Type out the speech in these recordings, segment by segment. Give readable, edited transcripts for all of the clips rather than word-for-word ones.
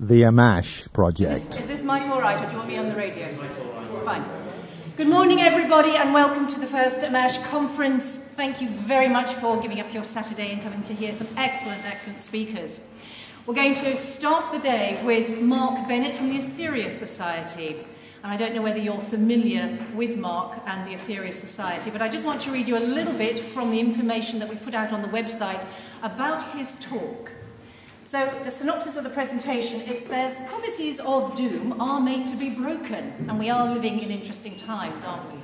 the AMMACH project. Is this mic all right, or do you want me on the radio? Fine. Good morning, everybody, and welcome to the first AMMACH Conference. Thank you very much for giving up your Saturday and coming to hear some excellent speakers. We're going to start the day with Mark Bennett from the Aetherius Society. And I don't know whether you're familiar with Mark and the Aetherius Society, but I just want to read you a little bit from the information that we put out on the website about his talk. So the synopsis of the presentation, it says, prophecies of doom are made to be broken, and we are living in interesting times, aren't we?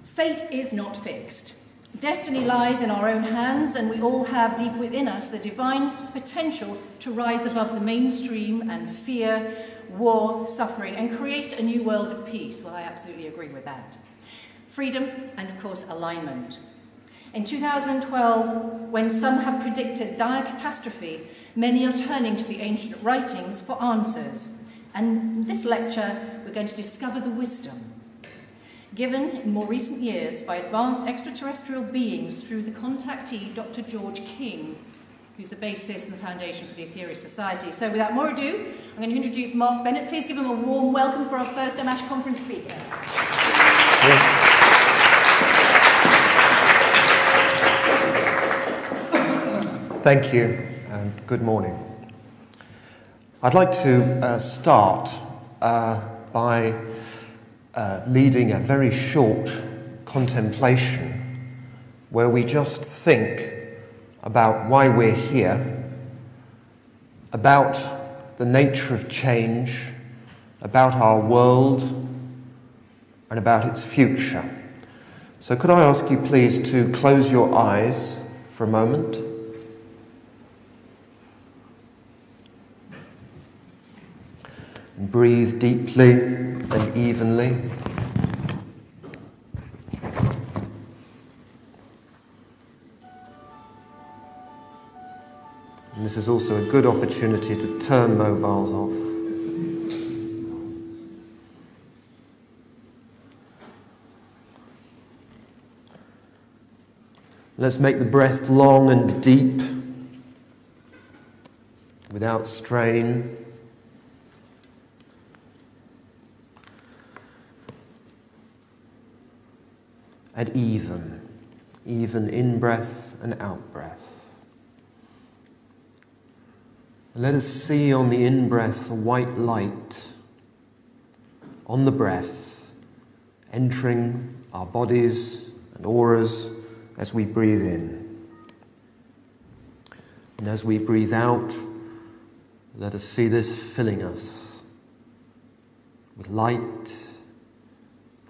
Fate is not fixed. Destiny lies in our own hands, and we all have deep within us the divine potential to rise above the mainstream and fear, war, suffering, and create a new world of peace. Well, I absolutely agree with that. Freedom and, of course, alignment. In 2012, when some have predicted dire catastrophe, many are turning to the ancient writings for answers. And in this lecture, we're going to discover the wisdom given in more recent years by advanced extraterrestrial beings through the contactee Dr. George King, who's the basis and the foundation for the Aetherius Society. So without more ado, I'm going to introduce Mark Bennett. Please give him a warm welcome for our first AMMACH Conference speaker. Thank you, and good morning. I'd like to start by leading a very short contemplation where we just think about why we're here, about the nature of change, about our world, and about its future. So could I ask you please to close your eyes for a moment? And breathe deeply and evenly. And this is also a good opportunity to turn mobiles off. Let's make the breath long and deep, without strain. And even in-breath and out-breath. Let us see on the in-breath a white light on the breath, entering our bodies and auras as we breathe in. And as we breathe out, let us see this filling us with light,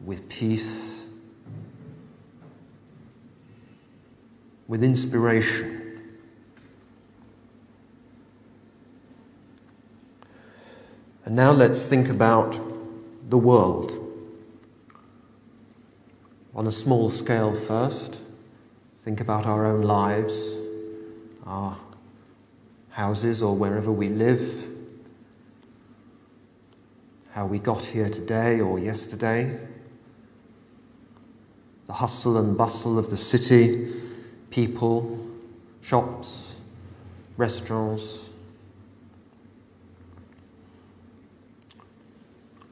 with peace, with inspiration. And now let's think about the world. On a small scale first, think about our own lives, our houses or wherever we live, how we got here today or yesterday, the hustle and bustle of the city, people, shops, restaurants.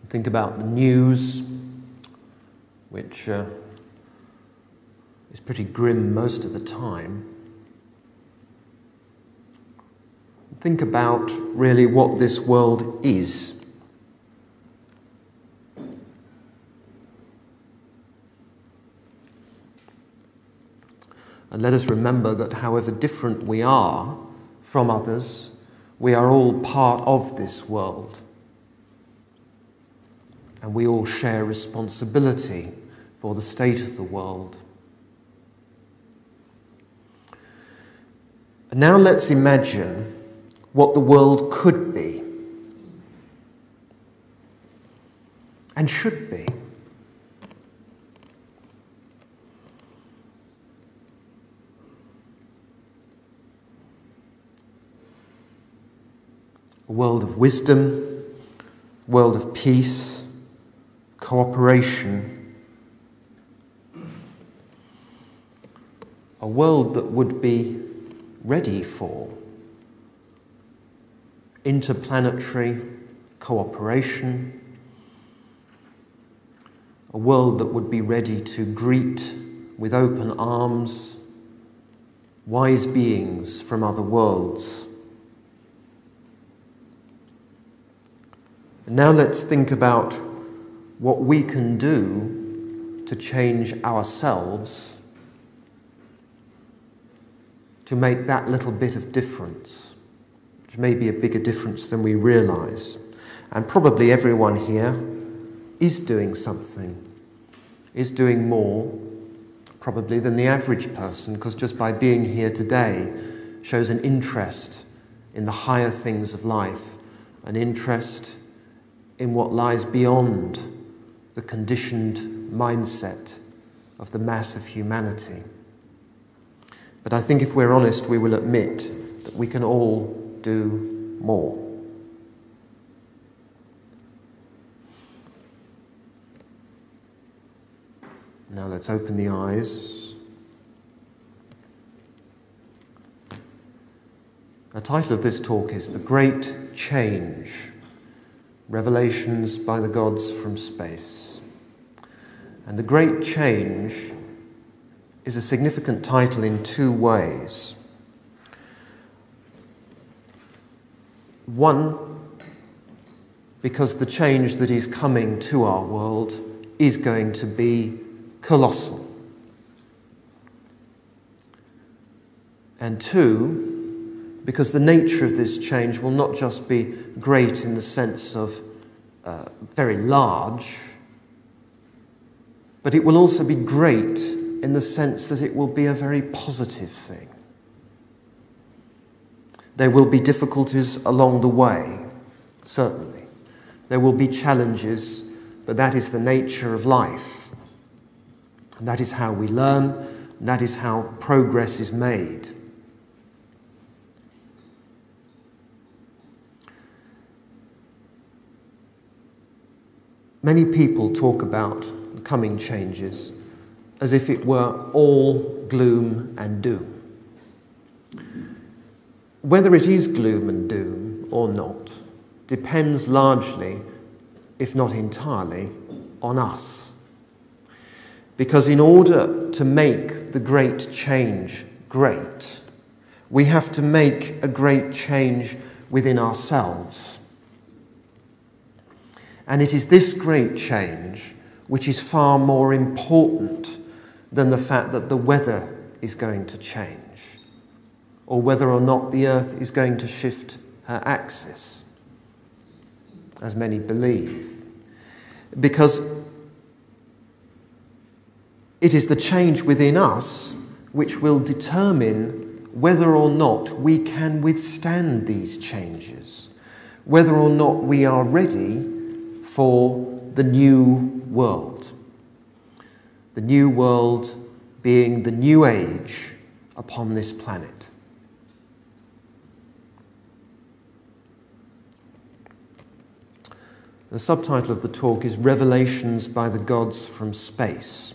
Think about the news, which is pretty grim most of the time. Think about really what this world is. And let us remember that however different we are from others, we are all part of this world. And we all share responsibility for the state of the world. And now let's imagine what the world could be and should be. A world of wisdom, a world of peace, cooperation, a world that would be ready for interplanetary cooperation, a world that would be ready to greet with open arms wise beings from other worlds. And now let's think about what we can do to change ourselves to make that little bit of difference, which may be a bigger difference than we realise. And probably everyone here is doing something, is doing more probably than the average person, because just by being here today shows an interest in the higher things of life, an interest in what lies beyond the conditioned mindset of the mass of humanity. But I think if we're honest, we will admit that we can all do more. Now let's open the eyes. The title of this talk is The Great Change, Revelations by the Gods from Space. And the Great Change is a significant title in two ways. One, because the change that is coming to our world is going to be colossal. And two, because the nature of this change will not just be great in the sense of very large, but it will also be great in the sense that it will be a very positive thing. There will be difficulties along the way, certainly. There will be challenges, but that is the nature of life. And that is how we learn, and that is how progress is made. Many people talk about the coming changes as if it were all gloom and doom. Whether it is gloom and doom or not depends largely, if not entirely, on us. Because in order to make the great change great, we have to make a great change within ourselves. And it is this great change which is far more important than the fact that the weather is going to change, or whether or not the earth is going to shift her axis, as many believe. Because it is the change within us which will determine whether or not we can withstand these changes, whether or not we are ready for the new world. The new world being the new age upon this planet. The subtitle of the talk is Revelations by the Gods from Space.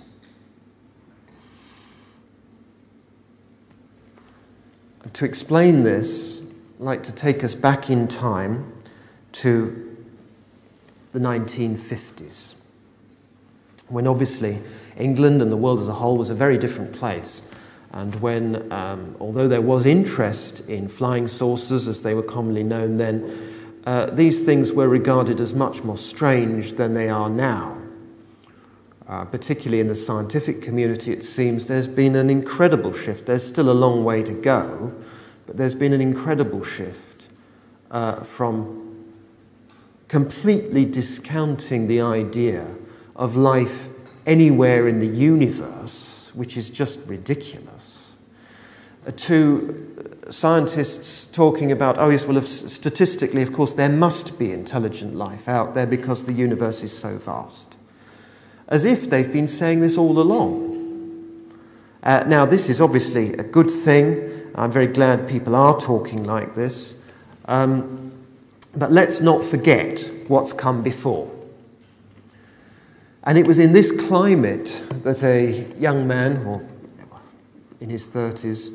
To explain this, I'd like to take us back in time to the 1950s, when obviously England and the world as a whole was a very different place, and when, although there was interest in flying saucers as they were commonly known then, these things were regarded as much more strange than they are now. Particularly in the scientific community, it seems there's been an incredible shift. There's still a long way to go, but there's been an incredible shift from completely discounting the idea of life anywhere in the universe, which is just ridiculous, to scientists talking about, oh yes, well, statistically, of course, there must be intelligent life out there because the universe is so vast. As if they've been saying this all along. Now, this is obviously a good thing. I'm very glad people are talking like this. But let's not forget what's come before. And it was in this climate that a young man, or in his 30s,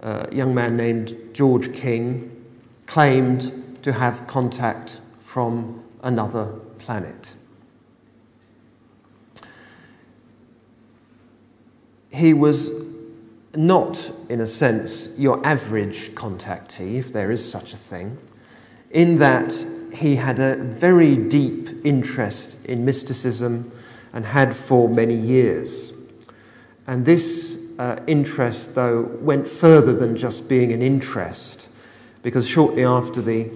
a young man named George King, claimed to have contact from another planet. He was not, in a sense, your average contactee, if there is such a thing, in that he had a very deep interest in mysticism and had for many years. And this interest, though, went further than just being an interest, because shortly after the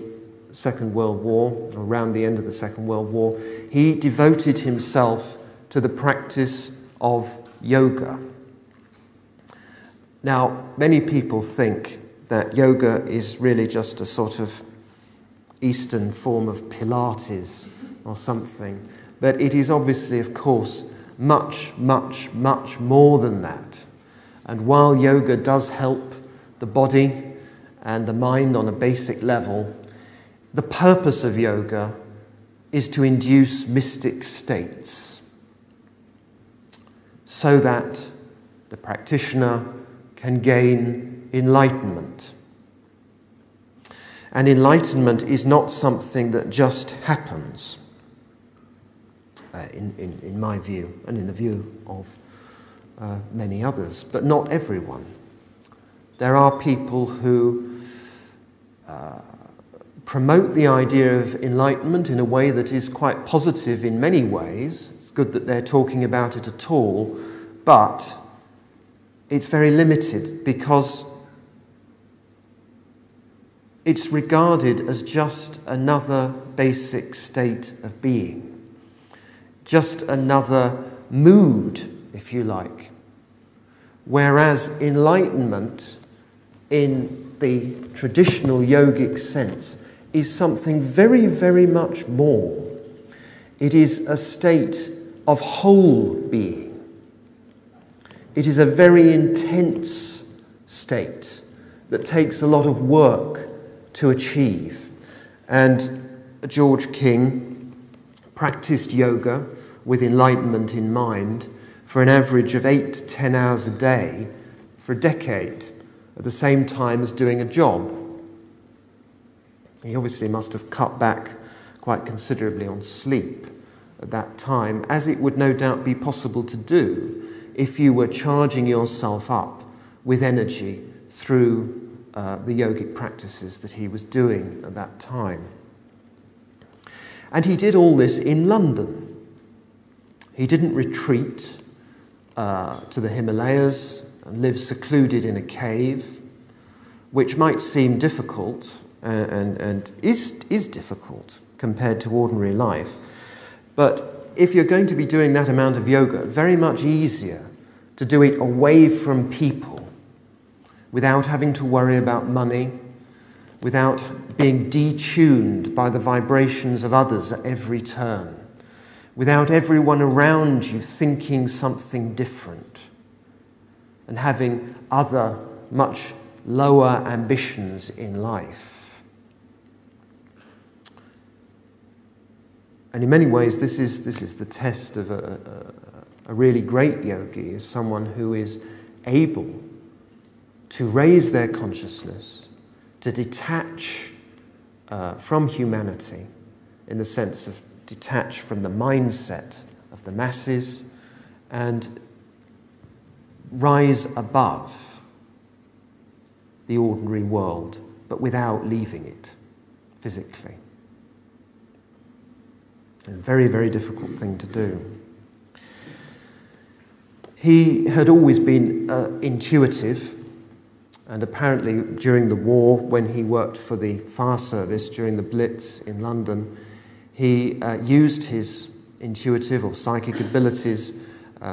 Second World War, or around the end of the Second World War, he devoted himself to the practice of yoga. Now, many people think that yoga is really just a sort of Eastern form of Pilates or something, but it is obviously, of course, much, much, much more than that. And while yoga does help the body and the mind on a basic level, the purpose of yoga is to induce mystic states so that the practitioner can gain enlightenment. And enlightenment is not something that just happens, in my view, and in the view of many others, but not everyone. There are people who promote the idea of enlightenment in a way that is quite positive in many ways. It's good that they're talking about it at all, but it's very limited because it's regarded as just another basic state of being, just another mood, if you like. Whereas enlightenment, in the traditional yogic sense, is something very, very much more. It is a state of whole being. It is a very intense state that takes a lot of work to achieve. And George King practiced yoga with enlightenment in mind for an average of 8 to 10 hours a day for a decade, at the same time as doing a job. He obviously must have cut back quite considerably on sleep at that time, as it would no doubt be possible to do if you were charging yourself up with energy through the yogic practices that he was doing at that time. And he did all this in London. He didn't retreat to the Himalayas and live secluded in a cave, which might seem difficult and is difficult compared to ordinary life. But if you're going to be doing that amount of yoga, very much easier to do it away from people, without having to worry about money, without being detuned by the vibrations of others at every turn, without everyone around you thinking something different, and having other, much lower ambitions in life. And in many ways, this is the test of a really great yogi, is someone who is able to raise their consciousness, to detach from humanity, in the sense of detach from the mindset of the masses, and rise above the ordinary world, but without leaving it physically. A very, very difficult thing to do. He had always been intuitive, and apparently during the war, when he worked for the fire service during the Blitz in London, he used his intuitive or psychic abilities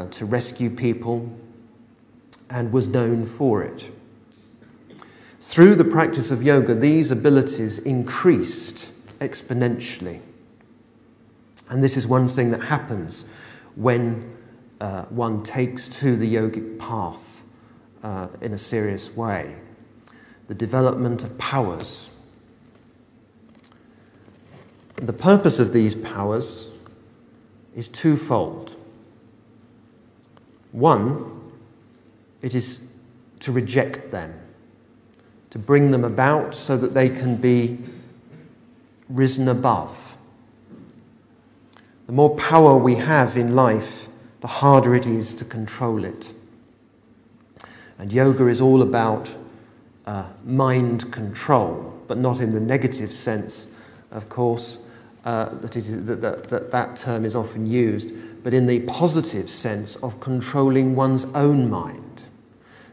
to rescue people, and was known for it. Through the practice of yoga, these abilities increased exponentially. And this is one thing that happens when one takes to the yogic path in a serious way. The development of powers. The purpose of these powers is twofold. One, it is to reject them, to bring them about so that they can be risen above. The more power we have in life, the harder it is to control it. And yoga is all about mind control, but not in the negative sense, of course, that term is often used, but in the positive sense of controlling one's own mind,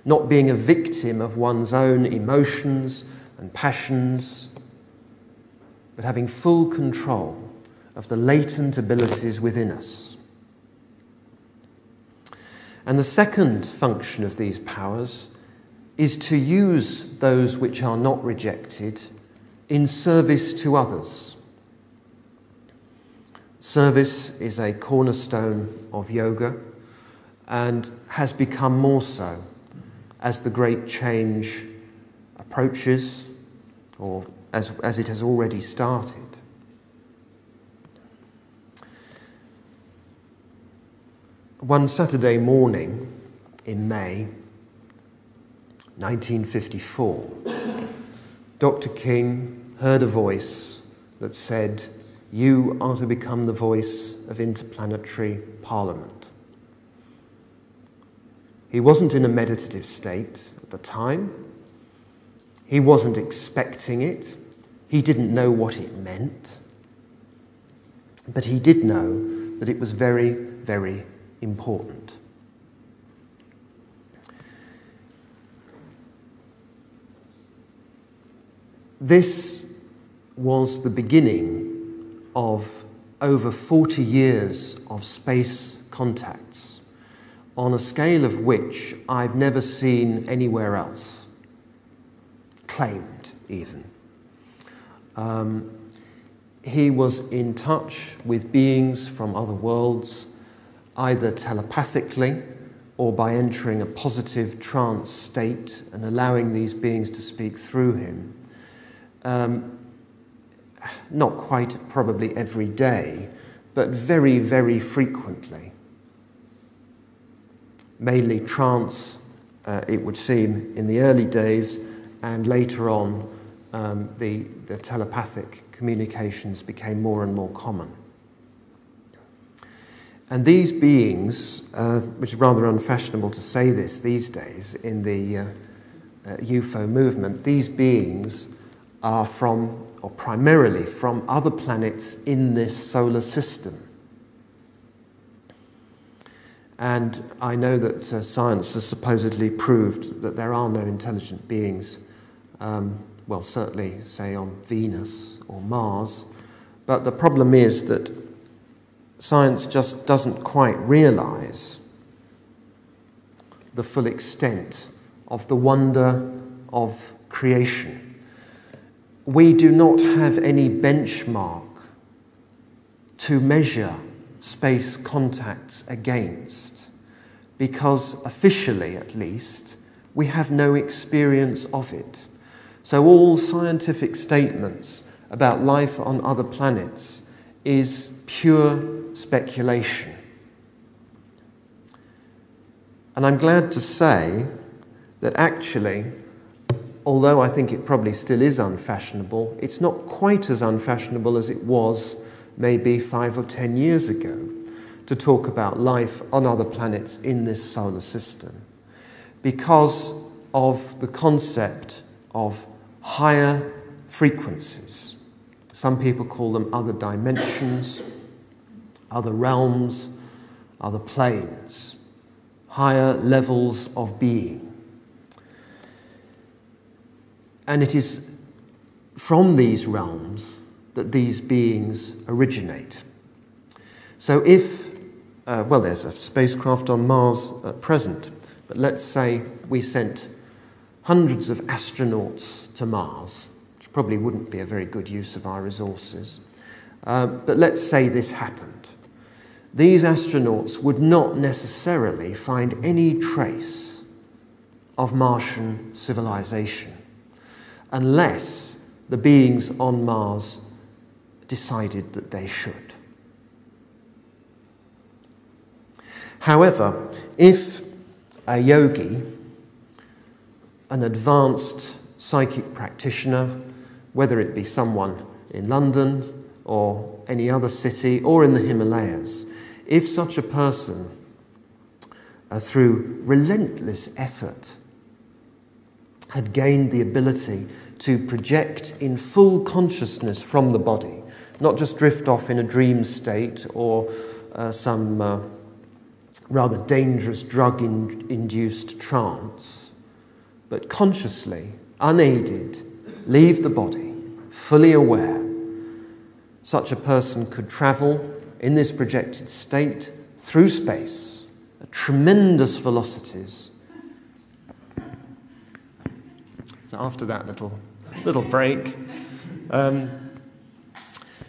not being a victim of one's own emotions and passions, but having full control of the latent abilities within us. And the second function of these powers is to use those which are not rejected in service to others. Service is a cornerstone of yoga and has become more so as the great change approaches, or as it has already started. One Saturday morning in May 1954, Dr. King heard a voice that said, "You are to become the voice of interplanetary parliament." He wasn't in a meditative state at the time. He wasn't expecting it. He didn't know what it meant. But he did know that it was very, very important. This was the beginning of over 40 years of space contacts on a scale of which I've never seen anywhere else, claimed even. He was in touch with beings from other worlds, either telepathically or by entering a positive trance state and allowing these beings to speak through him. Not quite probably every day, but very, very frequently. Mainly trance, it would seem, in the early days, and later on the telepathic communications became more and more common. And these beings, which is rather unfashionable to say this these days in the UFO movement, these beings are from, or primarily from, other planets in this solar system. And I know that science has supposedly proved that there are no intelligent beings, well, certainly, say, on Venus or Mars. But the problem is that science just doesn't quite realize the full extent of the wonder of creation. We do not have any benchmark to measure space contacts against, because officially, at least, we have no experience of it. So all scientific statements about life on other planets is pure speculation. And I'm glad to say that actually, although I think it probably still is unfashionable, it's not quite as unfashionable as it was maybe 5 or 10 years ago to talk about life on other planets in this solar system, because of the concept of higher frequencies. Some people call them other dimensions, other realms, other planes, higher levels of being. And it is from these realms that these beings originate. So if, there's a spacecraft on Mars at present, but let's say we sent hundreds of astronauts to Mars, which probably wouldn't be a very good use of our resources. But let's say this happened. These astronauts would not necessarily find any trace of Martian civilization unless the beings on Mars decided that they should. However, if a yogi, an advanced psychic practitioner, whether it be someone in London or any other city or in the Himalayas, if such a person, through relentless effort, had gained the ability to project in full consciousness from the body, not just drift off in a dream state or some rather dangerous drug-induced trance, but consciously, unaided, leave the body, fully aware, such a person could travel in this projected state through space at tremendous velocities. So after that little break,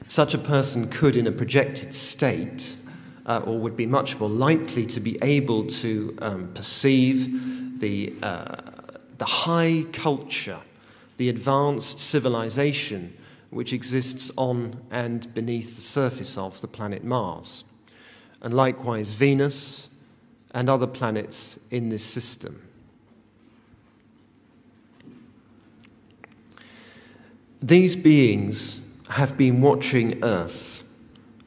such a person could, in a projected state, or would be much more likely to be able to perceive the high culture, the advanced civilization which exists on and beneath the surface of the planet Mars, and likewise Venus and other planets in this system. These beings have been watching Earth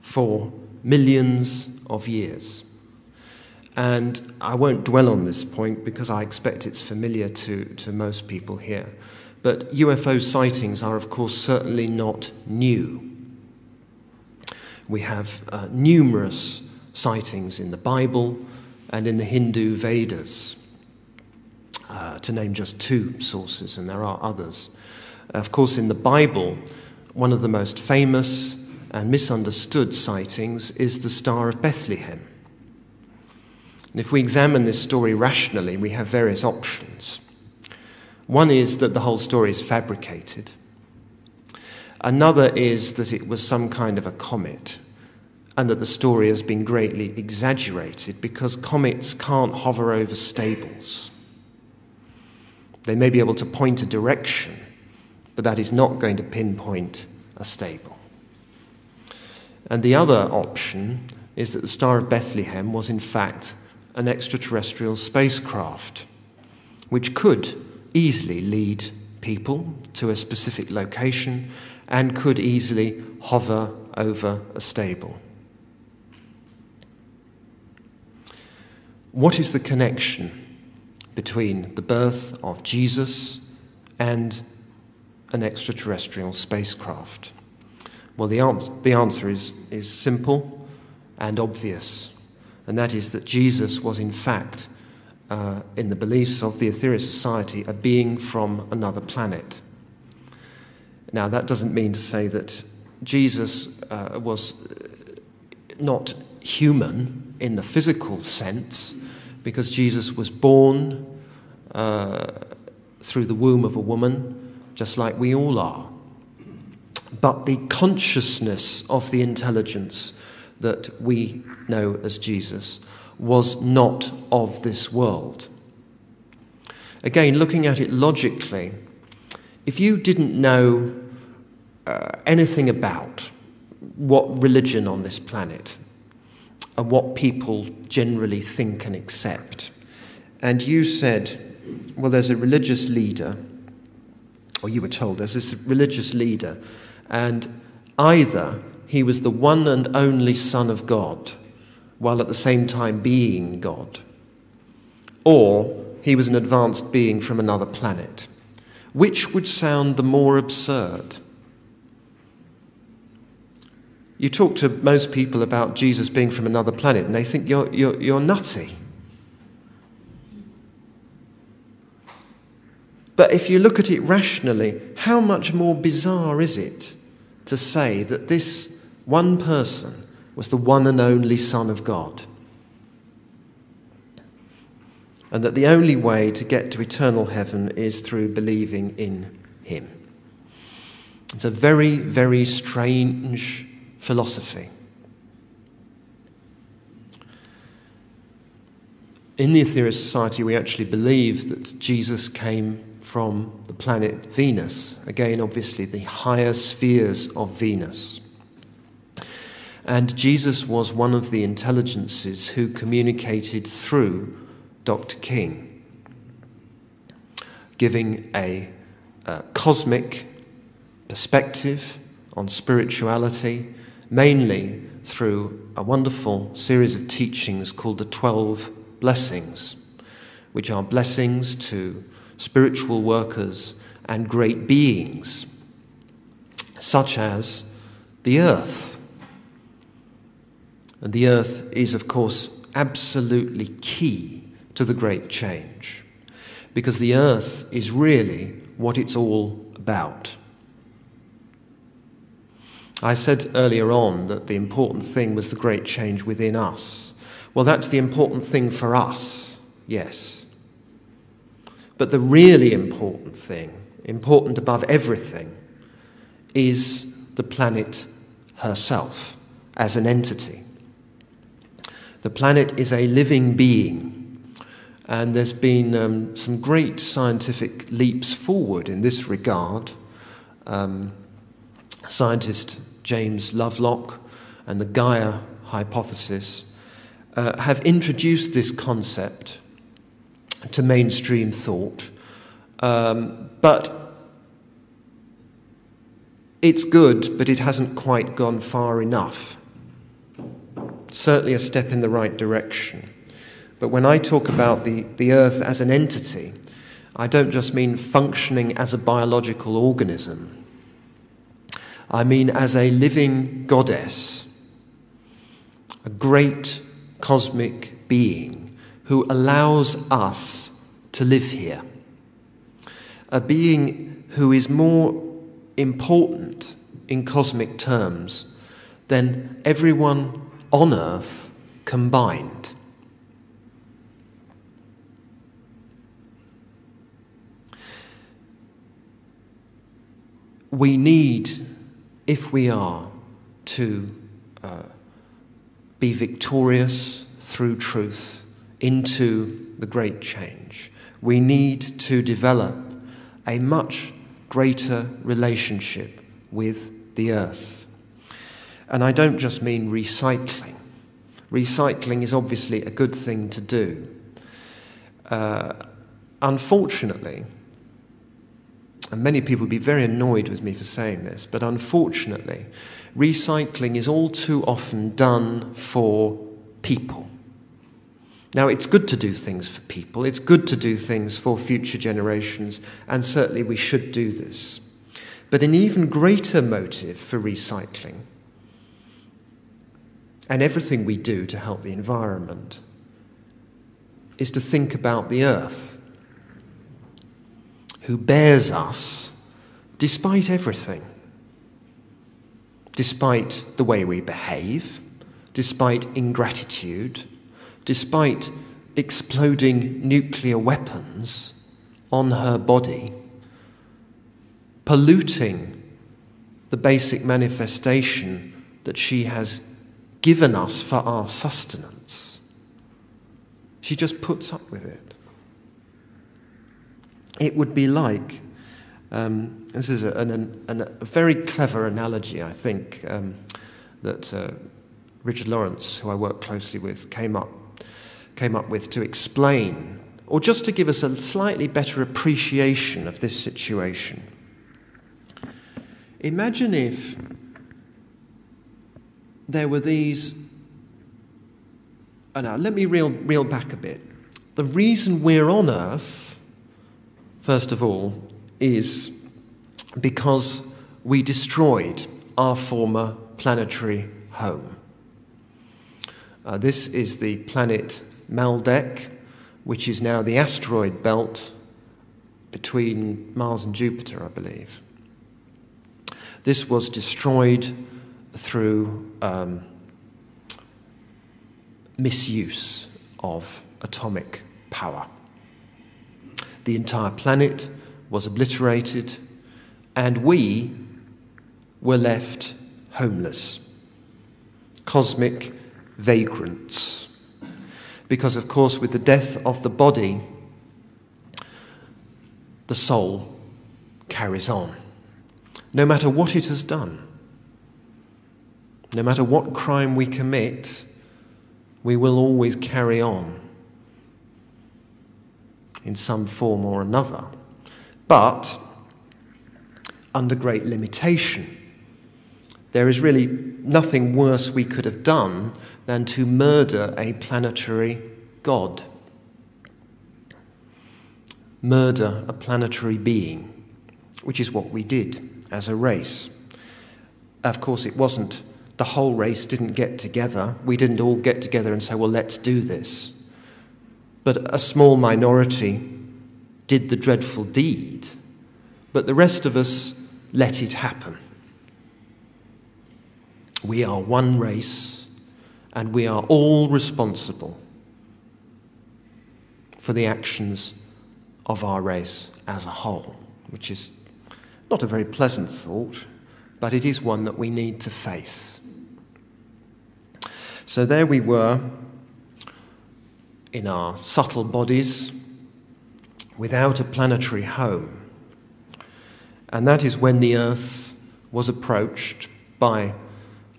for millions of years. And I won't dwell on this point because I expect it's familiar to most people here. But UFO sightings are, of course, certainly not new. We have numerous sightings in the Bible and in the Hindu Vedas, to name just two sources, and there are others. Of course, in the Bible, one of the most famous and misunderstood sightings is the Star of Bethlehem. And if we examine this story rationally, we have various options. One is that the whole story is fabricated. Another is that it was some kind of a comet, and that the story has been greatly exaggerated because comets can't hover over stables. They may be able to point a direction, but that is not going to pinpoint a stable. And the other option is that the Star of Bethlehem was in fact an extraterrestrial spacecraft, which could easily lead people to a specific location and could easily hover over a stable. What is the connection between the birth of Jesus and an extraterrestrial spacecraft? Well, the answer is simple and obvious, and that is that Jesus was in fact, in the beliefs of the Aetherius Society, a being from another planet. Now, that doesn't mean to say that Jesus was not human in the physical sense, because Jesus was born through the womb of a woman, just like we all are. But the consciousness of the intelligence that we know as Jesus was not of this world. Again, looking at it logically, if you didn't know anything about what religion on this planet and what people generally think and accept, and you said, well, there's a religious leader, or you were told there's this religious leader, and either he was the one and only Son of God, while at the same time being God, or he was an advanced being from another planet. Which would sound the more absurd? You talk to most people about Jesus being from another planet, and they think you're nutty. But if you look at it rationally, how much more bizarre is it to say that this one person was the one and only Son of God, and that the only way to get to eternal heaven is through believing in him? It's a very, very strange philosophy. In the Aetherius Society, we actually believe that Jesus came from the planet Venus. Again, obviously, the higher spheres of Venus. And Jesus was one of the intelligences who communicated through Dr. King, giving a cosmic perspective on spirituality, mainly through a wonderful series of teachings called the 12 Blessings, which are blessings to spiritual workers and great beings, such as the earth. And the earth is, of course, absolutely key to the great change, because the earth is really what it's all about. I said earlier on that the important thing was the great change within us. Well, that's the important thing for us, yes. But the really important thing, important above everything, is the planet herself as an entity. The planet is a living being, and there's been some great scientific leaps forward in this regard. Scientist James Lovelock and the Gaia hypothesis have introduced this concept to mainstream thought, but it's good, but it hasn't quite gone far enough. Certainly a step in the right direction. But when I talk about the earth as an entity, I don't just mean functioning as a biological organism. I mean as a living goddess, a great cosmic being who allows us to live here. A being who is more important in cosmic terms than everyone on earth combined. We need, if we are to be victorious through truth into the great change, we need to develop a much greater relationship with the earth. And I don't just mean recycling. Recycling is obviously a good thing to do. Unfortunately, and many people would be very annoyed with me for saying this, but unfortunately, recycling is all too often done for people. Now, it's good to do things for people, it's good to do things for future generations, and certainly we should do this. But an even greater motive for recycling, and everything we do to help the environment, is to think about the earth, who bears us despite everything, despite the way we behave, despite ingratitude, despite exploding nuclear weapons on her body, polluting the basic manifestation that she has given us for our sustenance. She just puts up with it. It would be like, this is a very clever analogy, I think, that Richard Lawrence, who I work closely with, came up with to explain, or just to give us a slightly better appreciation of this situation. Imagine if there were these... Oh, now, let me reel back a bit. The reason we're on Earth, first of all, is because we destroyed our former planetary home. This is the planet Maldek, which is now the asteroid belt between Mars and Jupiter, I believe. This was destroyed through misuse of atomic power. The entire planet was obliterated, and we were left homeless, cosmic vagrants. Because, of course, with the death of the body, the soul carries on. No matter what it has done, no matter what crime we commit, we will always carry on in some form or another, but under great limitation. There is really nothing worse we could have done than to murder a planetary god. Murder a planetary being, which is what we did as a race. Of course, it wasn't, the whole race didn't get together. We didn't all get together and say, well, let's do this. But a small minority did the dreadful deed, but the rest of us let it happen. We are one race, and we are all responsible for the actions of our race as a whole, which is not a very pleasant thought, but it is one that we need to face. So there we were, in our subtle bodies, without a planetary home. And that is when the Earth was approached by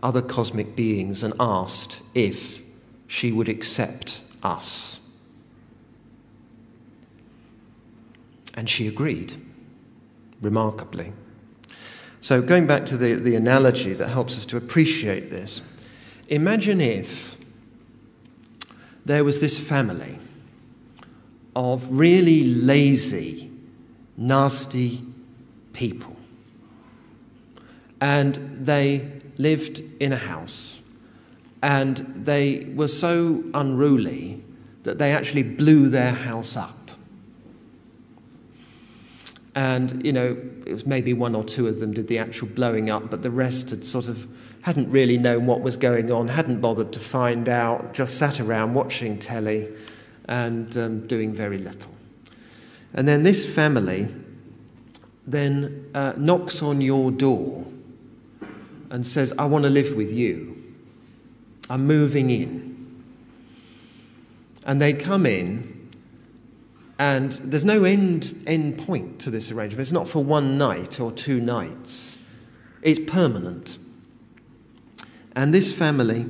other cosmic beings and asked if she would accept us. And she agreed, remarkably. So going back to the analogy that helps us to appreciate this, imagine if there was this family of really lazy, nasty people, and they lived in a house, and they were so unruly that they actually blew their house up. And, it was maybe one or two of them did the actual blowing up, but the rest hadn't really known what was going on, hadn't bothered to find out, just sat around watching telly and doing very little. And then this family then knocks on your door and says, I want to live with you. I'm moving in. And they come in, and there's no end point to this arrangement. It's not for one night or 2 nights. It's permanent. And this family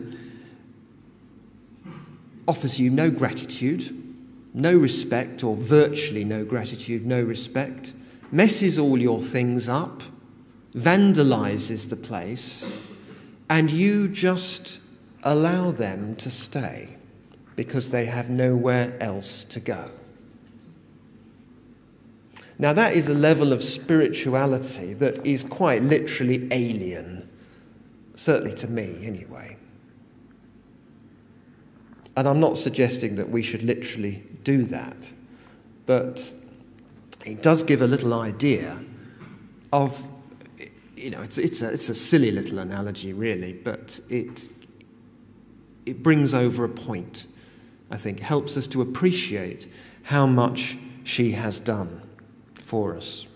offers you no gratitude, no respect, or virtually no gratitude, no respect, messes all your things up, vandalizes the place, and you just allow them to stay because they have nowhere else to go. Now that is a level of spirituality that is quite literally alien, certainly to me anyway. And I'm not suggesting that we should literally do that, but it does give a little idea of, it's a silly little analogy really, but it brings over a point, I think, helps us to appreciate how much she has done for us,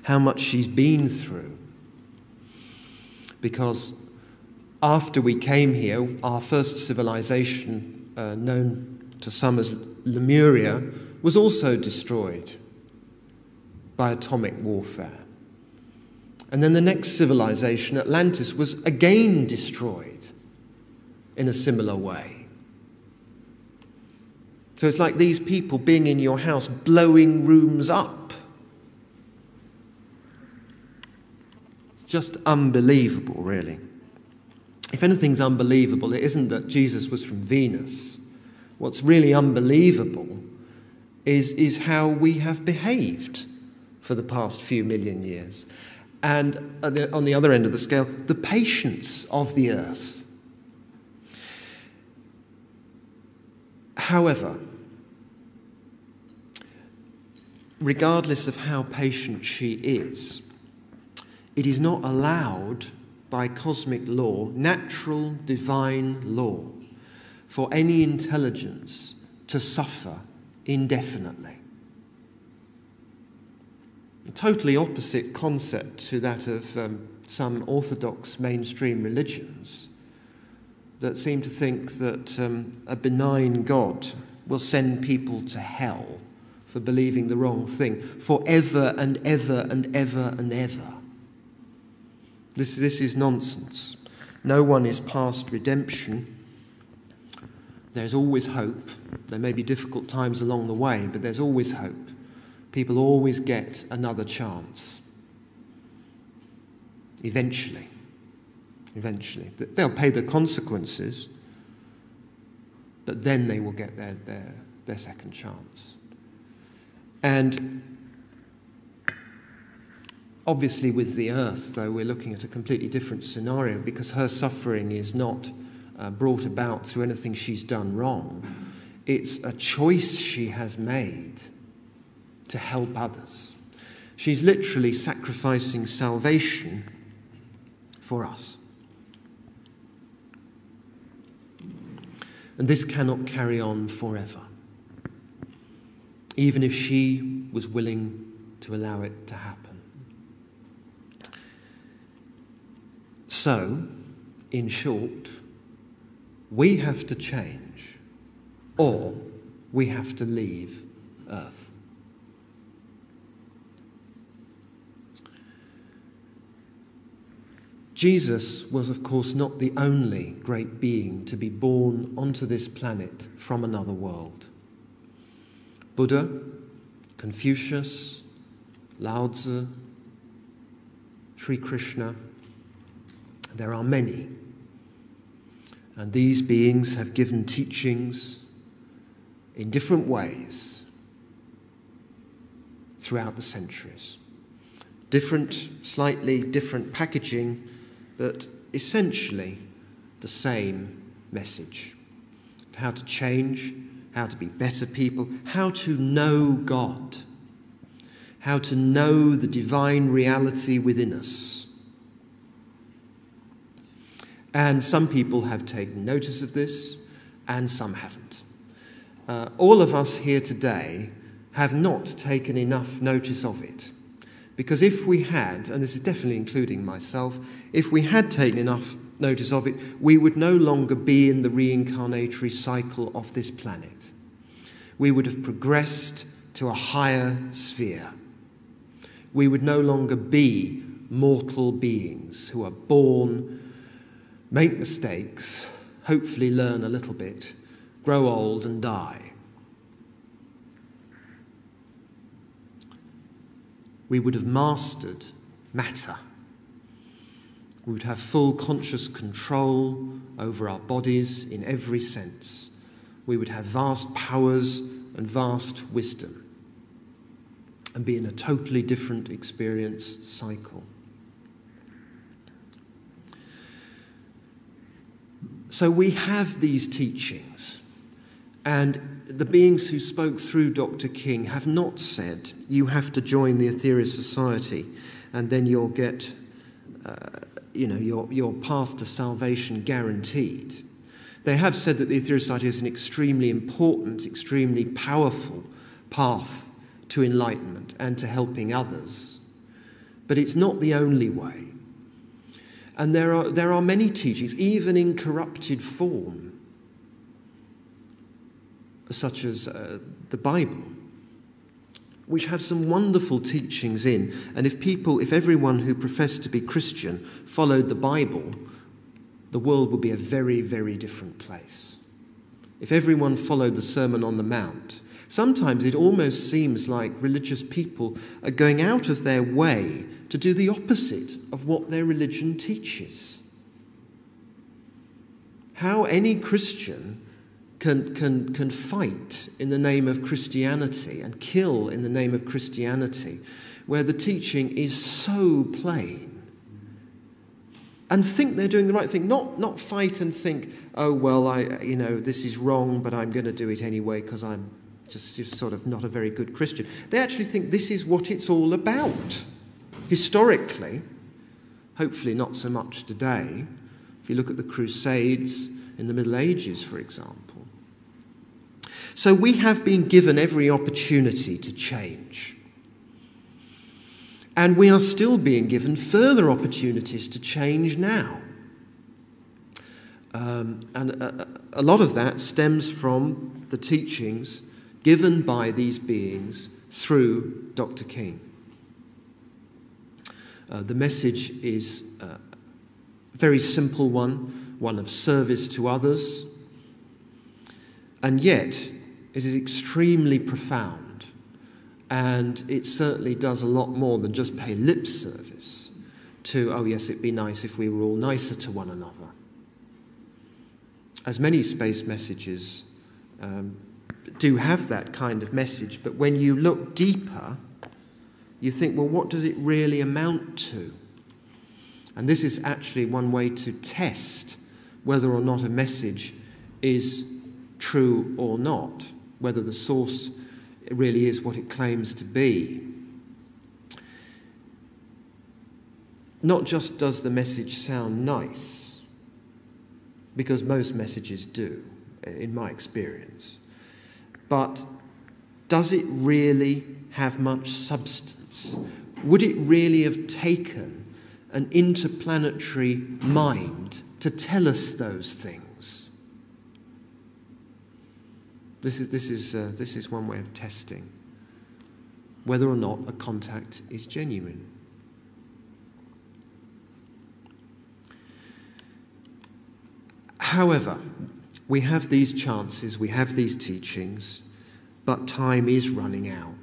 how much she's been through. Because after we came here, our first civilization, known to some as Lemuria, was also destroyed by atomic warfare. And then the next civilization, Atlantis, was again destroyed in a similar way. So it's like these people being in your house, blowing rooms up. It's just unbelievable, really. If anything's unbelievable, it isn't that Jesus was from Venus. What's really unbelievable is how we have behaved for the past few million years. And on the other end of the scale, the patience of the earth. However, regardless of how patient she is, it is not allowed by cosmic law, natural divine law, for any intelligence to suffer indefinitely. A totally opposite concept to that of some orthodox mainstream religions that seem to think that a benign God will send people to hell for believing the wrong thing forever and ever and ever and ever. This is nonsense. No one is past redemption. There's always hope. There may be difficult times along the way, but there's always hope. People always get another chance. Eventually. eventually. They'll pay the consequences, but then they will get their second chance. And obviously with the earth, though, we're looking at a completely different scenario, because her suffering is not brought about through anything she's done wrong. It's a choice she has made to help others. She's literally sacrificing salvation for us. And this cannot carry on forever, even if she was willing to allow it to happen. So, in short, we have to change, or we have to leave Earth. Jesus was, of course, not the only great being to be born onto this planet from another world. Buddha, Confucius, Lao Tzu, Sri Krishna, there are many. And these beings have given teachings in different ways throughout the centuries. Slightly different packaging, but essentially the same message of how to change, how to be better people, how to know God, how to know the divine reality within us. And some people have taken notice of this, and some haven't. All of us here today have not taken enough notice of it. Because if we had, and this is definitely including myself, if we had taken enough notice of it, we would no longer be in the reincarnatory cycle of this planet. We would have progressed to a higher sphere. We would no longer be mortal beings who are born, make mistakes, hopefully learn a little bit, grow old and die. We would have mastered matter. We would have full conscious control over our bodies in every sense. We would have vast powers and vast wisdom and be in a totally different experience cycle. So we have these teachings, and the beings who spoke through Dr. King have not said, you have to join the Aetherius Society and then you'll get your path to salvation guaranteed. They have said that the Aetherius Society is an extremely important, extremely powerful path to enlightenment and to helping others. But it's not the only way. And there are many teachings, even in corrupted form, such as the Bible, which have some wonderful teachings in. And if everyone who professed to be Christian followed the Bible, the world would be a very, very different place. If everyone followed the Sermon on the Mount, sometimes it almost seems like religious people are going out of their way to do the opposite of what their religion teaches. How any Christian can fight in the name of Christianity and kill in the name of Christianity, where the teaching is so plain, and think they're doing the right thing, not fight and think, oh well, this is wrong, but I'm going to do it anyway because I'm just sort of not a very good Christian. They actually think this is what it's all about. Historically, hopefully not so much today. If you look at the Crusades in the Middle Ages, for example. So we have been given every opportunity to change. And we are still being given further opportunities to change now. And a lot of that stems from the teachings given by these beings through Dr. King. The message is a very simple one of service to others, and yet it is extremely profound, and it certainly does a lot more than just pay lip service. to, oh yes, it'd be nice if we were all nicer to one another. As many space messages do have that kind of message, but when you look deeper, you think, well, what does it really amount to? And this is actually one way to test whether or not a message is true or not, whether the source really is what it claims to be. Not just does the message sound nice, because most messages do, in my experience, but does it really have much substance? Would it really have taken an interplanetary mind to tell us those things? This is one way of testing whether or not a contact is genuine. However, we have these chances, we have these teachings, but time is running out.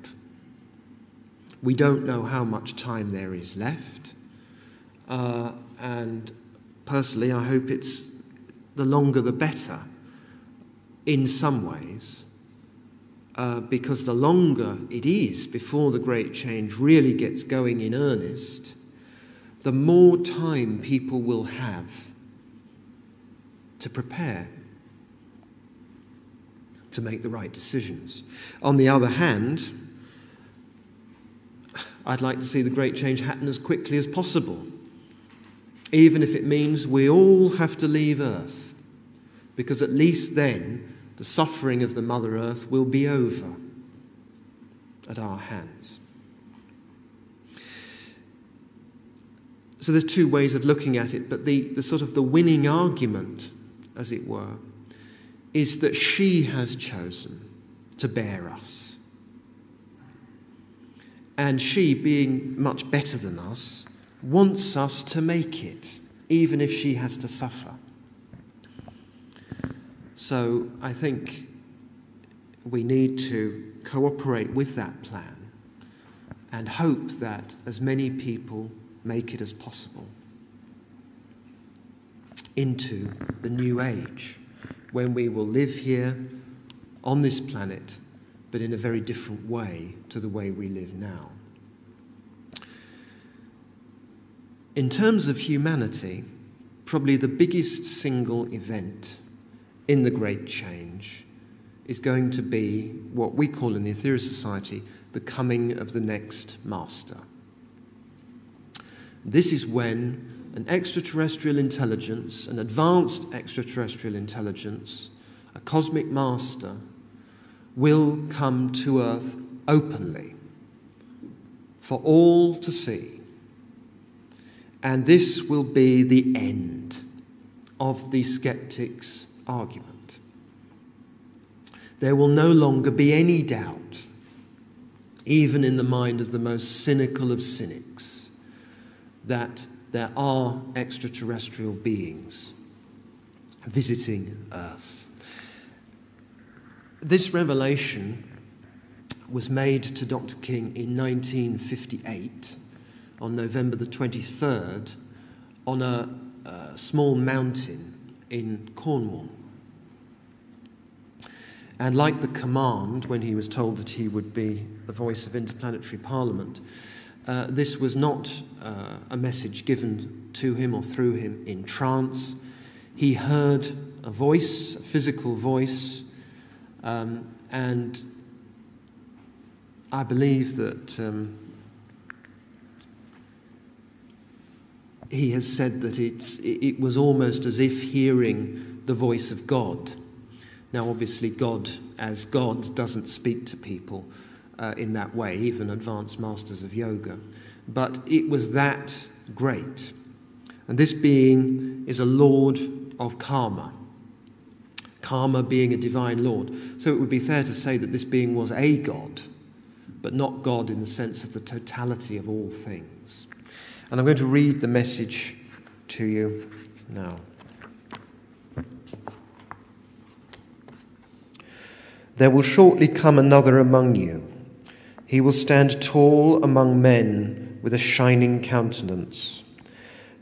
We don't know how much time there is left, and personally I hope it's the longer the better in some ways, because the longer it is before the great change really gets going in earnest, the more time people will have to prepare, to make the right decisions. On the other hand, I'd like to see the great change happen as quickly as possible, even if it means we all have to leave Earth, because at least then the suffering of the Mother Earth will be over at our hands. So there's two ways of looking at it, but the sort of the winning argument, as it were, is that she has chosen to bear us. And she, being much better than us, wants us to make it, even if she has to suffer. So I think we need to cooperate with that plan and hope that as many people make it as possible into the new age, when we will live here on this planet, but in a very different way to the way we live now. In terms of humanity, probably the biggest single event in the Great Change is going to be what we call in the Aetherius Society the coming of the next master. This is when an extraterrestrial intelligence, an advanced extraterrestrial intelligence, a cosmic master, will come to Earth openly for all to see. And this will be the end of the skeptics' argument. There will no longer be any doubt, even in the mind of the most cynical of cynics, that there are extraterrestrial beings visiting Earth. This revelation was made to Dr. King in 1958, on November the 23rd, on a small mountain in Cornwall. And like the command, when he was told that he would be the voice of interplanetary parliament, this was not a message given to him or through him in trance. He heard a voice, a physical voice, and I believe that he has said that it was almost as if hearing the voice of God. Now, obviously, God, as God, doesn't speak to people in that way, even advanced masters of yoga. But it was that great. And this being is a lord of karma. Karma being a divine lord. So it would be fair to say that this being was a God, but not God in the sense of the totality of all things. And I'm going to read the message to you now. There will shortly come another among you. He will stand tall among men with a shining countenance.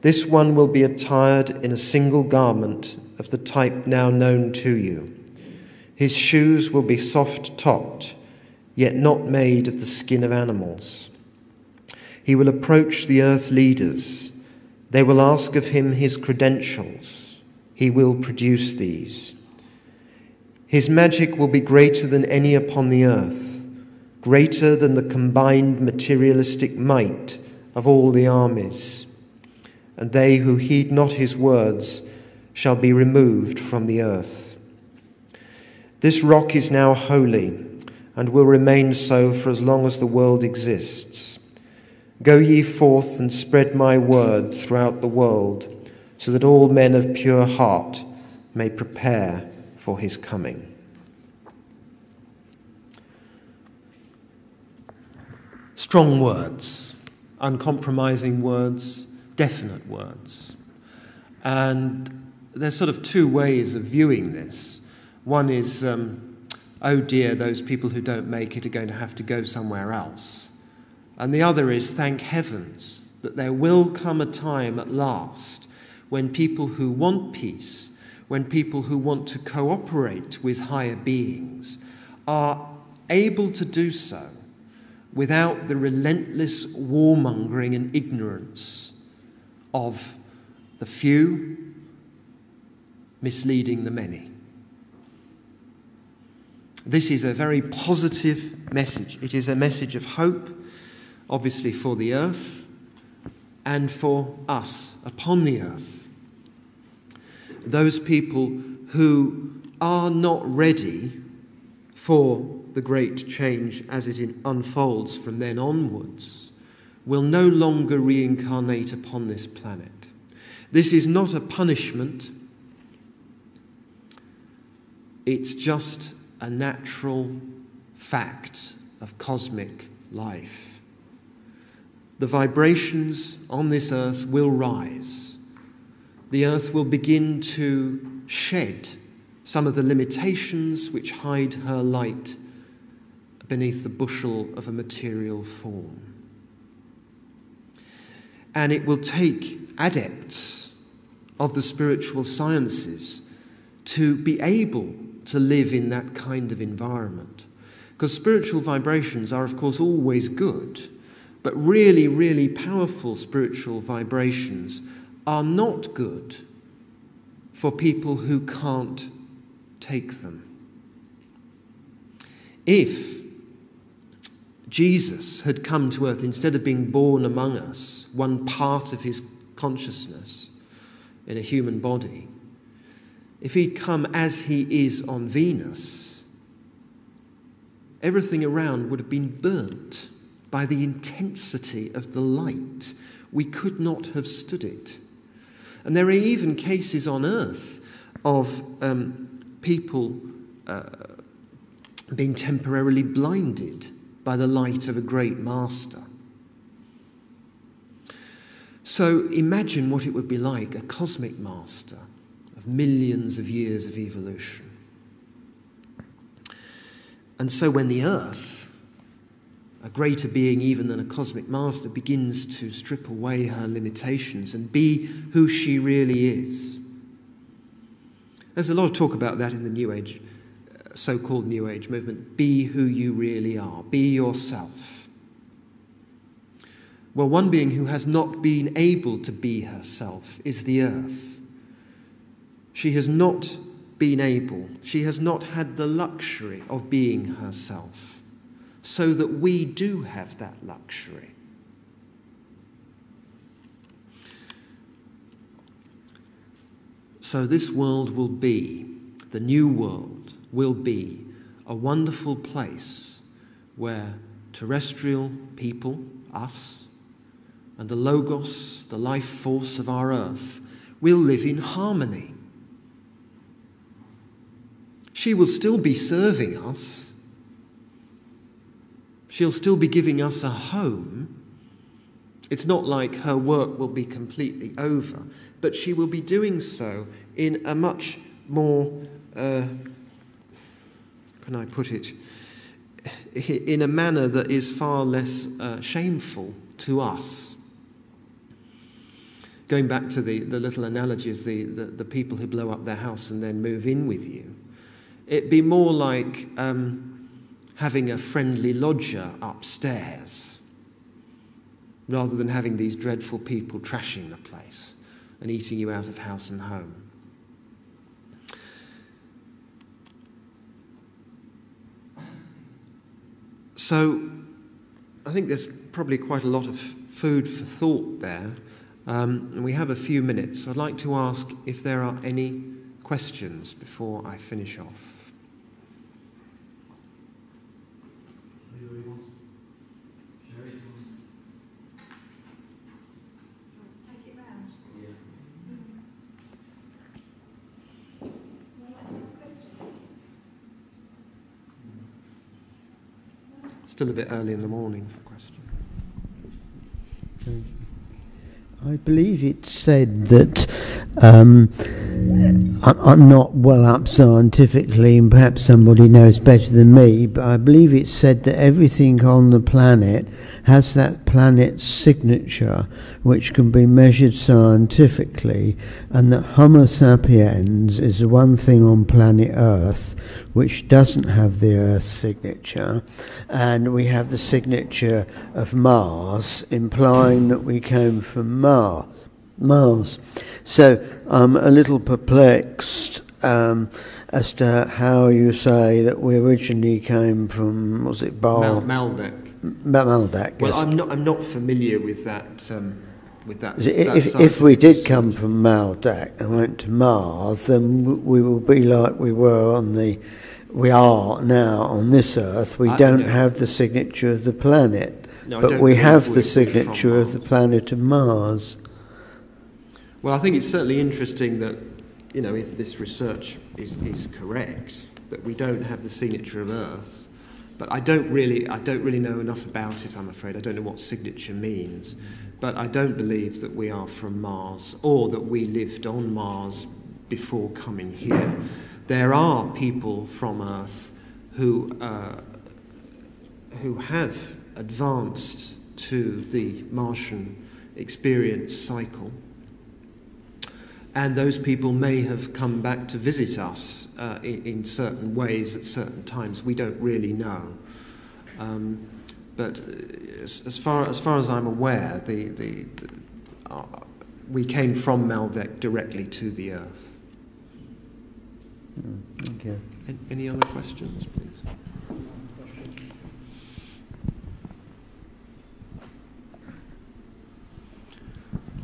This one will be attired in a single garment of the type now known to you. His shoes will be soft-topped, yet not made of the skin of animals. He will approach the earth leaders. They will ask of him his credentials. He will produce these. His magic will be greater than any upon the earth, greater than the combined materialistic might of all the armies. And they who heed not his words shall be removed from the earth. This rock is now holy, and will remain so for as long as the world exists. Go ye forth and spread my word throughout the world, so that all men of pure heart may prepare for his coming. Strong words, uncompromising words, definite words. And there's sort of two ways of viewing this. One is, oh dear, those people who don't make it are going to have to go somewhere else. And the other is, thank heavens that there will come a time at last when people who want peace, when people who want to cooperate with higher beings are able to do so without the relentless warmongering and ignorance of the few misleading the many. This is a very positive message. It is a message of hope, obviously for the earth and for us upon the earth. Those people who are not ready for the great change as it unfolds from then onwards will no longer reincarnate upon this planet. This is not a punishment. It's just a natural fact of cosmic life. The vibrations on this earth will rise. The earth will begin to shed some of the limitations which hide her light beneath the bushel of a material form. And it will take adepts of the spiritual sciences to be able to live in that kind of environment. Because spiritual vibrations are, of course, always good, but really, really powerful spiritual vibrations are not good for people who can't take them. If Jesus had come to earth, instead of being born among us, one part of his consciousness in a human body, if he'd come as he is on Venus, everything around would have been burnt by the intensity of the light. We could not have stood it. And there are even cases on earth of people being temporarily blinded by the light of a great master. So imagine what it would be like, a cosmic master of millions of years of evolution. And so when the earth, a greater being even than a cosmic master, begins to strip away her limitations and be who she really is. There's a lot of talk about that in the New Age, so-called New Age movement. Be who you really are. Be yourself. Well, one being who has not been able to be herself is the earth. She has not been able, she has not had the luxury of being herself, so that we do have that luxury. So this world will be, the new world will be, a wonderful place where terrestrial people, us, and the Logos, the life force of our earth, will live in harmony. She will still be serving us. She'll still be giving us a home. It's not like her work will be completely over, but she will be doing so in a much more, can I put it, in a manner that is far less shameful to us. going back to the little analogy of the people who blow up their house and then move in with you, it'd be more like having a friendly lodger upstairs rather than having these dreadful people trashing the place and eating you out of house and home. So I think there's probably quite a lot of food for thought there, and we have a few minutes. I'd like to ask if there are any questions before I finish off. Still a bit early in the morning for questions. I believe it's said that I'm not well up scientifically, and perhaps somebody knows better than me, but I believe it's said that everything on the planet has that planet's signature, which can be measured scientifically, and that Homo sapiens is the one thing on planet Earth which doesn't have the Earth signature, and we have the signature of Mars, implying that we came from Mars. So I'm a little perplexed as to how you say that we originally came from, was it Maldak? Maldak. Well, yes. I'm not familiar with that. If we did come from Maldak and went to Mars, then we will be like we are now on this Earth. We don't have the signature of the planet, but we have the signature of the planet of Mars. Well, I think it's certainly interesting that, if this research is correct, that we don't have the signature of Earth. But I don't really know enough about it, I'm afraid. I don't know what signature means. But I don't believe that we are from Mars or that we lived on Mars before coming here. There are people from Earth who have advanced to the Martian experience cycle, and those people may have come back to visit us in certain ways at certain times. We don't really know. But as far as I'm aware, we came from Maldak directly to the Earth. Thank you. Any other questions, please?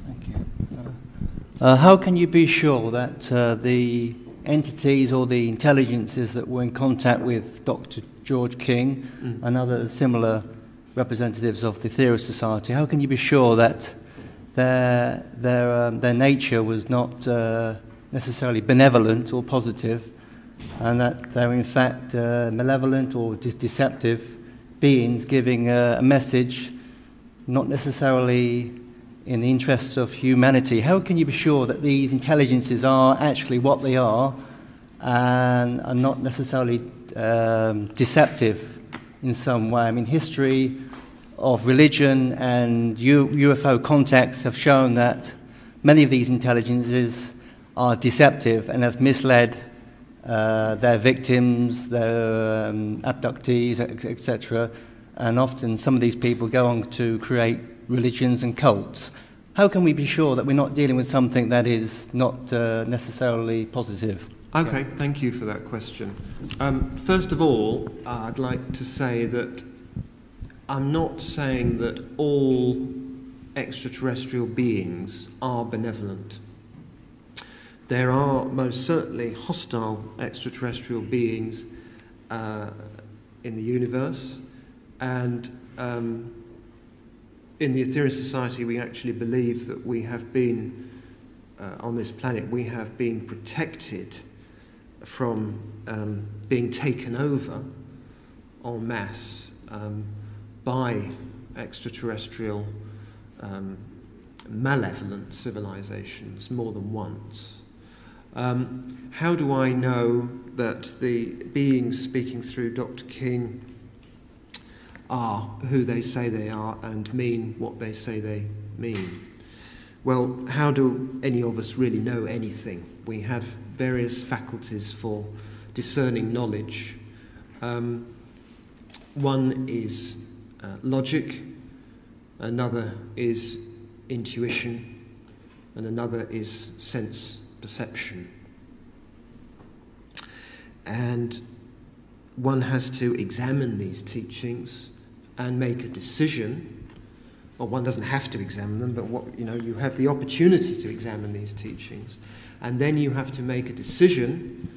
Thank you. How can you be sure that the entities or the intelligences that were in contact with Dr. George King and other similar representatives of the Aetherius Society, how can you be sure that their nature was not necessarily benevolent or positive, and that they're in fact malevolent or deceptive beings giving a message not necessarily in the interests of humanity? How can you be sure that these intelligences are actually what they are and are not necessarily deceptive in some way? I mean, history of religion and UFO contacts have shown that many of these intelligences are deceptive and have misled their victims, their abductees, etc. And often some of these people go on to create religions and cults. How can we be sure that we're not dealing with something that is not necessarily positive? Okay, thank you for that question. First of all, I'd like to say that I'm not saying that all extraterrestrial beings are benevolent. There are most certainly hostile extraterrestrial beings in the universe, and in the Aetherius Society we actually believe that we have been, on this planet, we have been protected from being taken over en masse by extraterrestrial malevolent civilizations more than once. How do I know that the beings speaking through Dr. King are who they say they are and mean what they say they mean? Well, how do any of us really know anything? We have various faculties for discerning knowledge. One is logic, another is intuition, and another is sense perception. And one has to examine these teachings and make a decision. Well, one doesn't have to examine them, but you have the opportunity to examine these teachings, and then you have to make a decision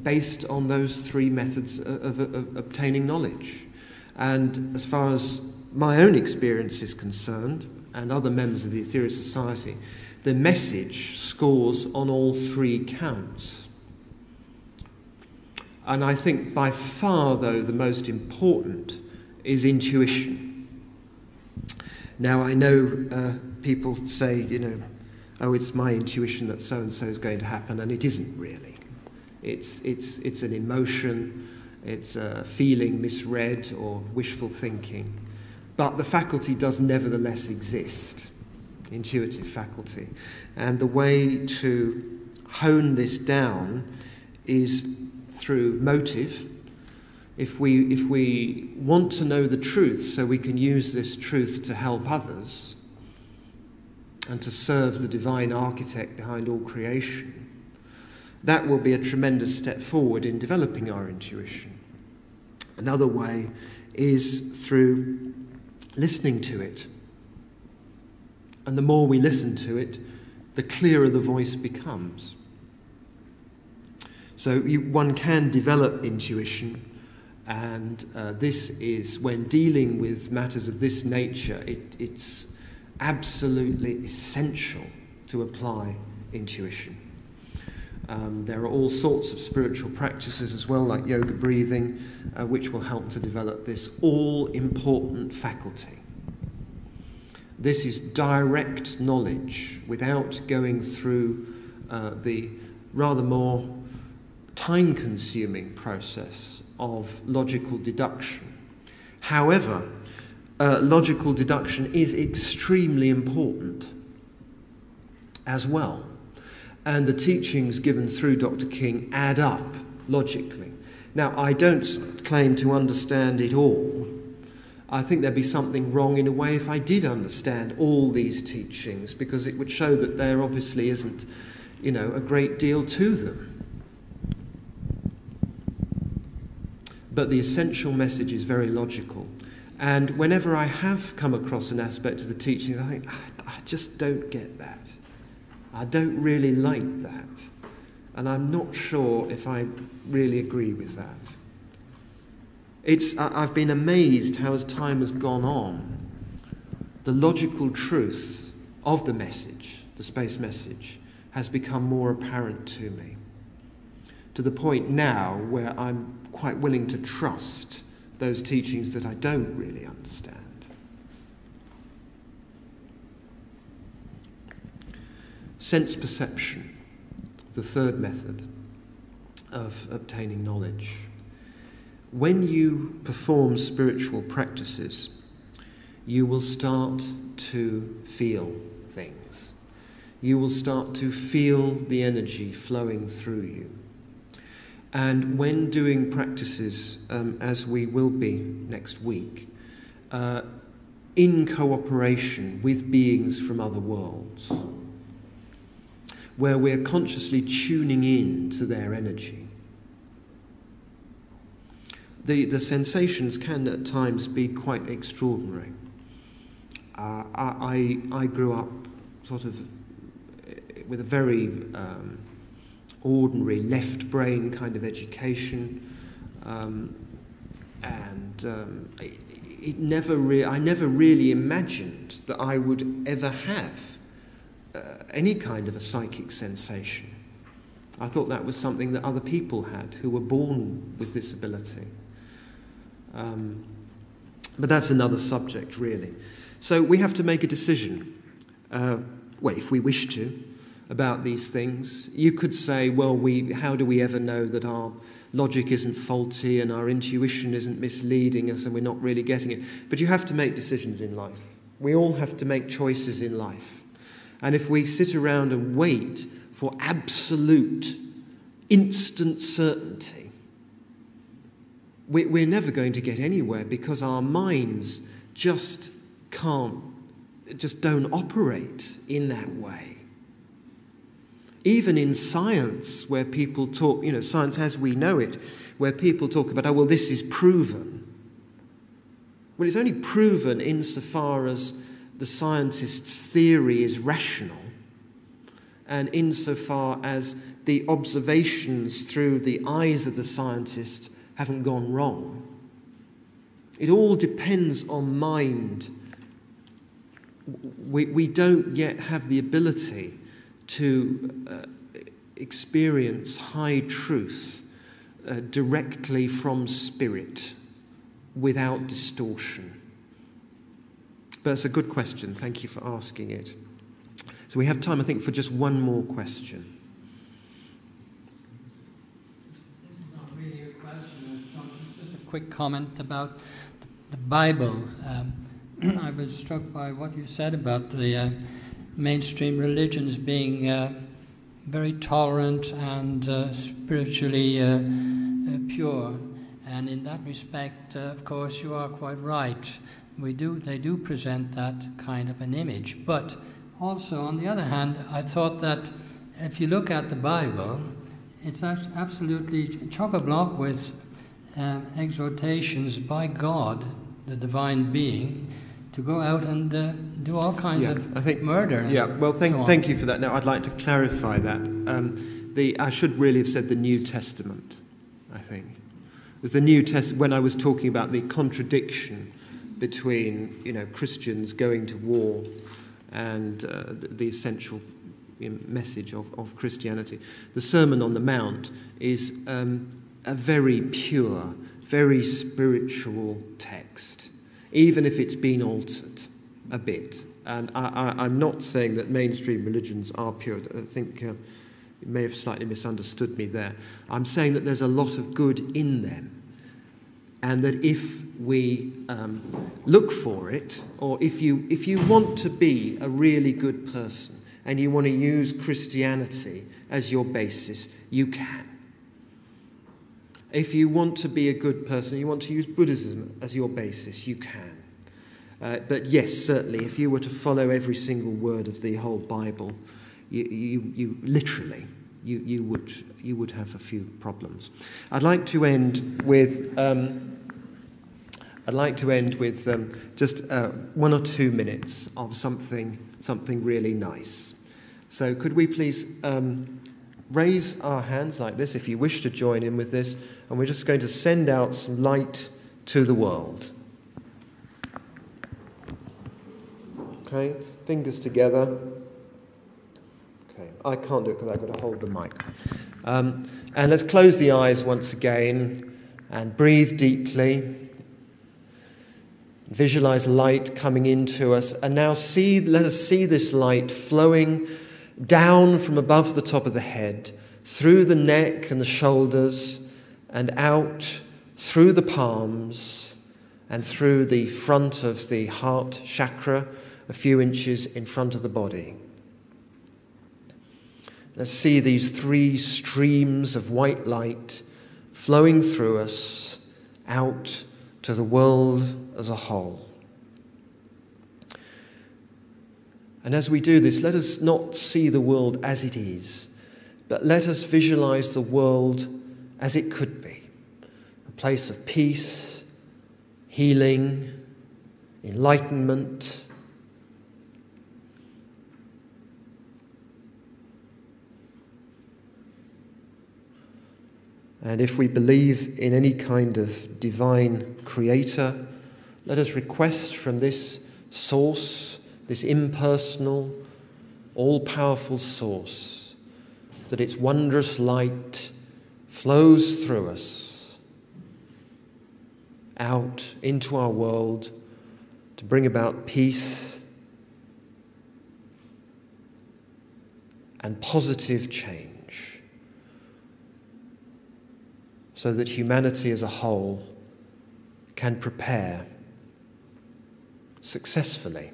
based on those three methods of obtaining knowledge. And as far as my own experience is concerned, and other members of the Aetherius Society, the message scores on all three counts. And I think by far, though, the most important is intuition. Now, I know people say, oh, it's my intuition that so-and-so is going to happen, and it isn't really. It's an emotion, it's a feeling misread or wishful thinking. But the faculty does nevertheless exist, intuitive faculty. And the way to hone this down is through motive. If we want to know the truth so we can use this truth to help others and to serve the divine architect behind all creation, that will be a tremendous step forward in developing our intuition. Another way is through listening to it. And the more we listen to it, the clearer the voice becomes. So one can develop intuition. And this is, when dealing with matters of this nature, it's absolutely essential to apply intuition. There are all sorts of spiritual practices as well, like yoga breathing, which will help to develop this all-important faculty. This is direct knowledge without going through the rather more time-consuming process of logical deduction. However, logical deduction is extremely important as well. And the teachings given through Dr. King add up logically. Now, I don't claim to understand it all. I think there'd be something wrong in a way if I did understand all these teachings, because it would show that there obviously isn't, a great deal to them. But the essential message is very logical. And whenever I have come across an aspect of the teachings, I think, I just don't get that. I don't really like that. And I'm not sure if I really agree with that. I've been amazed how, as time has gone on, the logical truth of the message, the space message, has become more apparent to me. To the point now where I'm quite willing to trust those teachings that I don't really understand. Sense perception, the third method of obtaining knowledge. When you perform spiritual practices, you will start to feel things. You will start to feel the energy flowing through you. And when doing practices, as we will be next week, in cooperation with beings from other worlds, where we're consciously tuning in to their energy, the sensations can at times be quite extraordinary. I grew up sort of with a very ordinary left brain kind of education, and I never really imagined that I would ever have any kind of a psychic sensation. I thought that was something that other people had who were born with this ability. But that's another subject, really. So we have to make a decision, if we wish to, about these things. You could say, how do we ever know that our logic isn't faulty and our intuition isn't misleading us and we're not really getting it? But you have to make decisions in life. We all have to make choices in life. And if we sit around and wait for absolute, instant certainty, we're never going to get anywhere, because our minds just don't operate in that way. Even in science, where people talk, science as we know it, where people talk about, well, this is proven. Well, it's only proven insofar as the scientist's theory is rational, and insofar as the observations through the eyes of the scientist haven't gone wrong. It all depends on mind. We don't yet have the ability to experience high truth directly from spirit without distortion. But it's a good question. Thank you for asking it. So we have time, I think, for just one more question. This is not really a question, it's just a quick comment about the Bible. I was struck by what you said about the mainstream religions being very tolerant and spiritually pure. And in that respect, of course, you are quite right. They do present that kind of an image. But also, on the other hand, I thought that if you look at the Bible, it's absolutely chock-a-block with exhortations by God, the divine being, to go out and do all kinds of murder. Yeah, well, thank you for that. Now, I'd like to clarify that. I should really have said the New Testament, I think. Because the New Testament, when I was talking about the contradiction between, Christians going to war and the essential message of Christianity, the Sermon on the Mount is a very pure, very spiritual text, even if it's been altered a bit. And I'm not saying that mainstream religions are pure. I think you may have slightly misunderstood me there. I'm saying that there's a lot of good in them, and that if we look for it, or if you want to be a really good person and you want to use Christianity as your basis, you can. If you want to be a good person, you want to use Buddhism as your basis, you can. But yes, certainly, if you were to follow every single word of the whole Bible, you literally would have a few problems. I'd like to end with just 1 or 2 minutes of something really nice. So could we please raise our hands like this if you wish to join in with this, and we're just going to send out some light to the world. Okay, fingers together. Okay, I can't do it because I've got to hold the mic. And let's close the eyes once again and breathe deeply. Visualize light coming into us, and now let us see this light flowing down from above the top of the head, through the neck and the shoulders, and out through the palms and through the front of the heart chakra, a few inches in front of the body. Let's see these 3 streams of white light flowing through us out to the world as a whole. And as we do this, let us not see the world as it is, but let us visualize the world as it could be. A place of peace, healing, enlightenment. And if we believe in any kind of divine creator, let us request from this source, this impersonal, all-powerful source, that its wondrous light flows through us, out into our world, to bring about peace and positive change, so that humanity as a whole can prepare successfully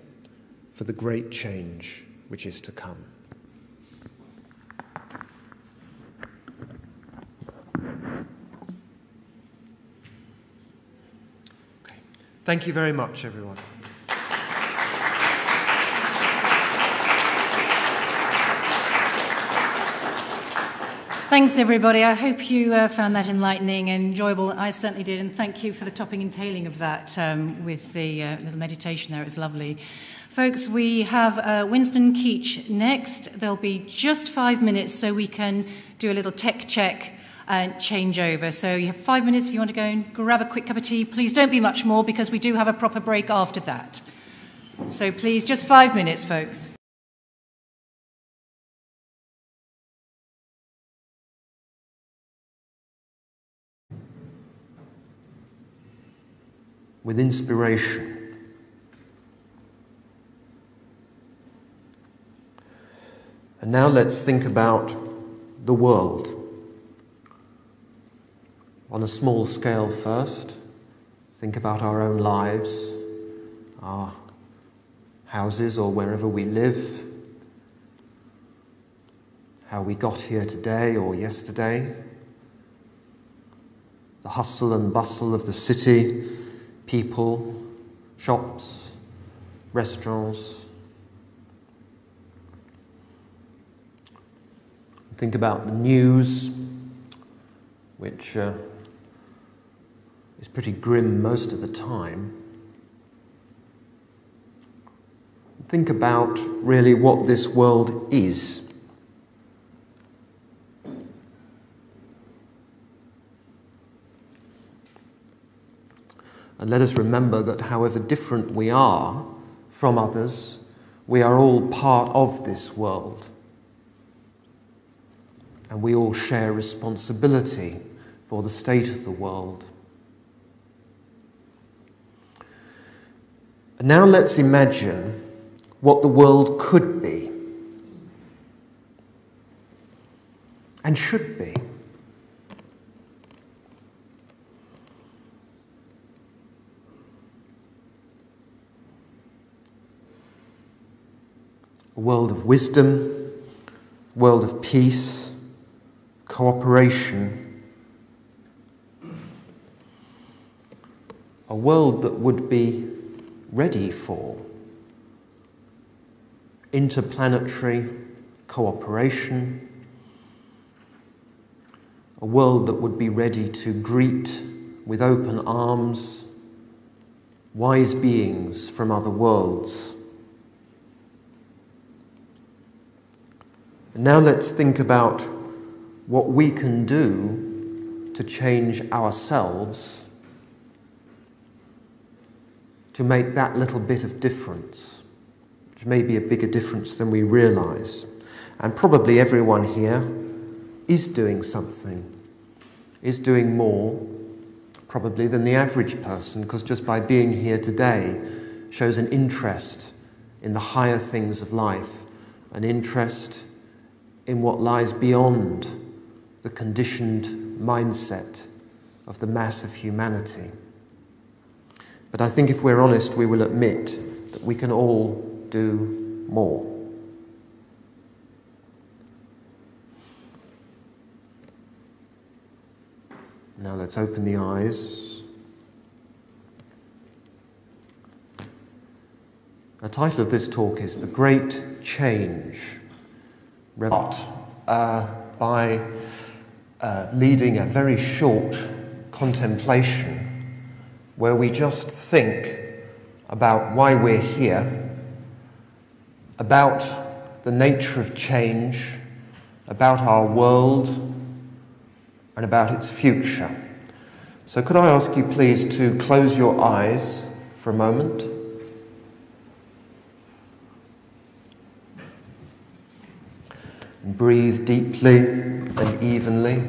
for the great change which is to come. Okay. Thank you very much, everyone. Thanks, everybody. I hope you found that enlightening and enjoyable. I certainly did, and thank you for the topping and tailing of that with the little meditation there. It was lovely. Folks, we have Winston Keach next. There'll be just 5 minutes so we can do a little tech check and change over. So you have 5 minutes if you want to go and grab a quick cup of tea. Please don't be much more because we do have a proper break after that. So please, just 5 minutes, folks. With inspiration. And now let's think about the world. On a small scale first, think about our own lives, our houses or wherever we live, how we got here today or yesterday, the hustle and bustle of the city, people, shops, restaurants. Think about the news, which is pretty grim most of the time. Think about really what this world is. And let us remember that however different we are from others, we are all part of this world. And we all share responsibility for the state of the world. And now let's imagine what the world could be and should be. A world of wisdom, a world of peace, cooperation, a world that would be ready for interplanetary cooperation, a world that would be ready to greet with open arms wise beings from other worlds. And now let's think about what we can do to change ourselves to make that little bit of difference, which may be a bigger difference than we realise. And probably everyone here is doing something, is doing more probably than the average person, because just by being here today shows an interest in the higher things of life, an interest in what lies beyond the conditioned mindset of the mass of humanity. But I think if we're honest, we will admit that we can all do more. Now let's open the eyes. The title of this talk is The Great Change. By leading a very short contemplation where we just think about why we're here, about the nature of change, about our world, and about its future. So could I ask you please to close your eyes for a moment? Breathe deeply and evenly.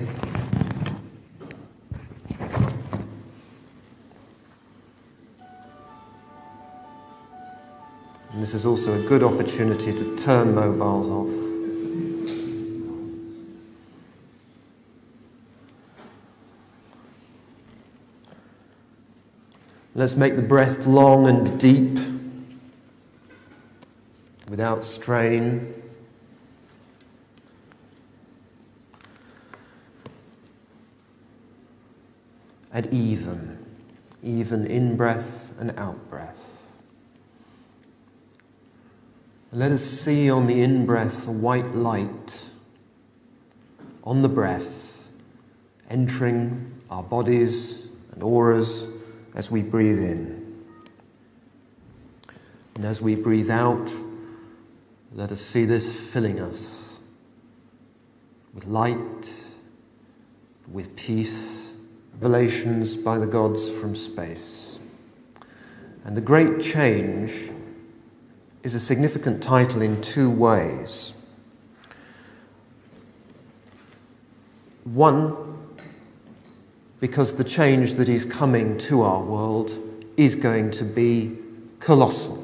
And this is also a good opportunity to turn mobiles off. Let's make the breath long and deep. without strain. And even in-breath and out-breath. Let us see on the in-breath a white light on the breath, entering our bodies and auras as we breathe in. And as we breathe out, let us see this filling us with light, with peace, revelations by the gods from space. And the great change is a significant title in two ways. One, because the change that is coming to our world is going to be colossal.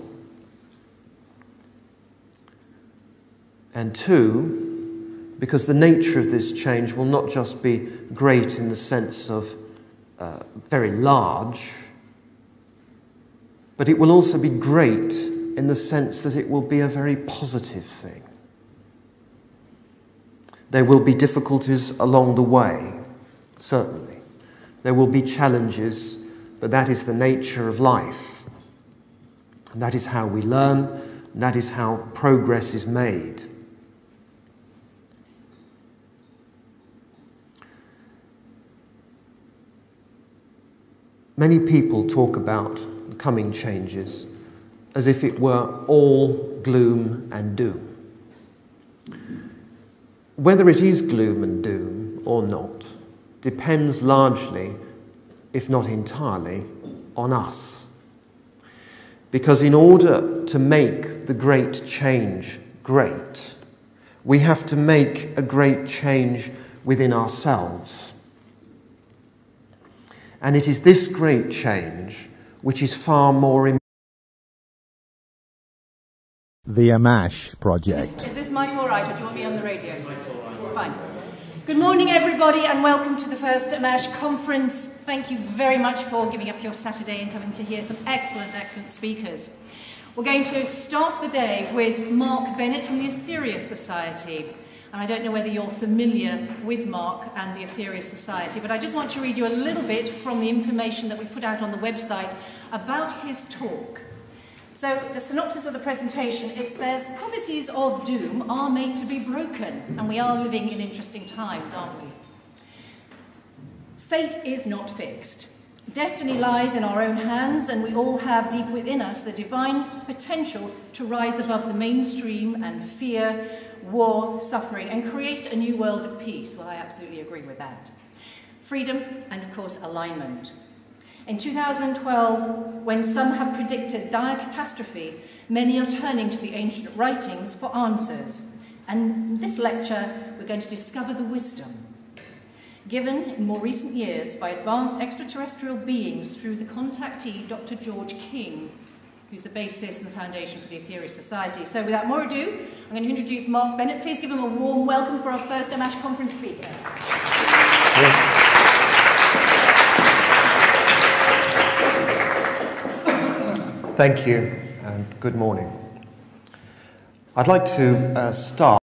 And two, because the nature of this change will not just be great in the sense of very large, but it will also be great in the sense that it will be a very positive thing. There will be difficulties along the way, certainly. There will be challenges, but that is the nature of life. And that is how we learn, and that is how progress is made. Many people talk about the coming changes as if it were all gloom and doom. Whether it is gloom and doom or not depends largely, if not entirely, on us. Because in order to make the great change great, we have to make a great change within ourselves. And it is this great change which is far more important. The AMMACH Project. Is this mic all right, or do you want me on the radio? Fine. Good morning, everybody, and welcome to the first AMMACH Conference. Thank you very much for giving up your Saturday and coming to hear some excellent, excellent speakers. We're going to start the day with Mark Bennett from the Aetherius Society. And I don't know whether you're familiar with Mark and the Aetherius Society, but I just want to read you a little bit from the information that we put out on the website about his talk. So the synopsis of the presentation, it says, prophecies of doom are made to be broken, and we are living in interesting times, aren't we? Fate is not fixed. Destiny lies in our own hands, and we all have deep within us the divine potential to rise above the mainstream and fear, war, suffering, and create a new world of peace. Well, I absolutely agree with that. Freedom and, of course, alignment. In 2012, when some have predicted dire catastrophe, many are turning to the ancient writings for answers. And in this lecture, we're going to discover the wisdom given in more recent years by advanced extraterrestrial beings through the contactee, Dr. George King, who's the basis and the foundation for the Aetherius Society. So without more ado, I'm going to introduce Mark Bennett. Please give him a warm welcome for our first AMMACH Conference speaker. Thank you, and good morning. I'd like to start